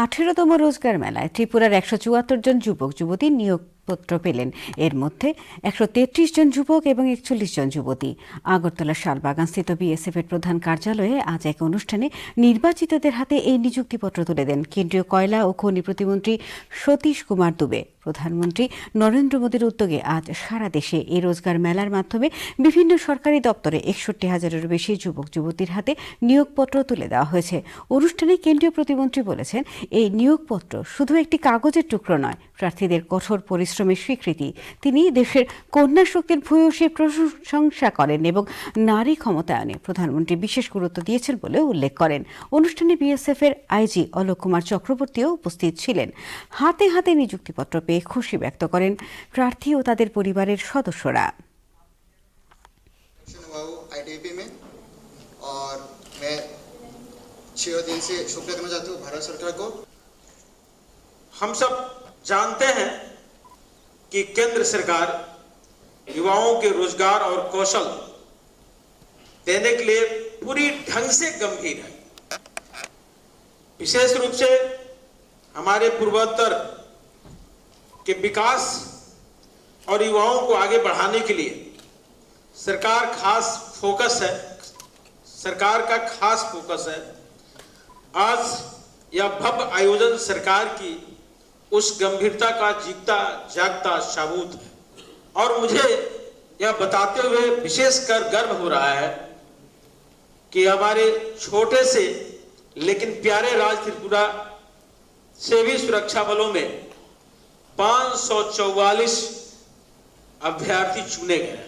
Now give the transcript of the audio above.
18তম রোজগার মেলায় ত্রিপুরার 174 জন যুবক যুবতী নিয়োগপত্র পেলেন। এর মধ্যে 133 জন যুবক এবং 41 জন যুবতী। আগরতলা শালবাগানস্থিত বিএসএফ এর প্রধান কার্যালয়ে আজ এক অনুষ্ঠানে নির্বাচিতদের হাতে এই নিযুক্তিপত্র তুলে দেন কেন্দ্রীয় কয়লা ও খনি প্রতিমন্ত্রী সতীশ কুমার দুবে। প্রধানমন্ত্রী নরেন্দ্র মোদীর উদ্যোগে আজ সারা দেশে এই রোজগার মেলার মাধ্যমে বিভিন্ন সরকারি দপ্তরে 61,000-এরও বেশি যুবক যুবতীর হাতে নিয়োগপত্র তুলে দেওয়া হয়েছে। অনুষ্ঠানে কেন্দ্রীয় প্রতিমন্ত্রী বলেছেন, এই নিয়োগপত্র শুধু একটি কাগজের টুকরো নয়, প্রার্থীদের কঠোর পরিশ্রমের স্বীকৃতি। তিনি দেশের কন্যা শক্তির ভূয়সী প্রশংসা করেন এবং নারী ক্ষমতায়নে প্রধানমন্ত্রী বিশেষ গুরুত্ব দিয়েছেন বলে উল্লেখ করেন। অনুষ্ঠানে বিএসএফ এর আইজি অলোক কুমার চক্রবর্তীও উপস্থিত ছিলেন। হাতে হাতে নিযুক্তিপত্র পেয়ে খুশি ব্যক্ত করেন প্রার্থী ও তাদের পরিবারের সদস্যরা। दिल से शुक्रिया करना चाहता हूँ भारत सरकार को। हम सब जानते हैं कि केंद्र सरकार युवाओं के रोजगार और कौशल देने के लिए पूरी ढंग से गंभीर है। विशेष रूप से हमारे पूर्वोत्तर के विकास और युवाओं को आगे बढ़ाने के लिए सरकार का खास फोकस है। आज यह भव्य आयोजन सरकार की उस गंभीरता का जीता जागता सबूत है और मुझे यह बताते हुए विशेषकर गर्व हो रहा है कि हमारे छोटे से लेकिन प्यारे राज्य त्रिपुरा से भी सुरक्षा बलों में 544 अभ्यर्थी चुने गए।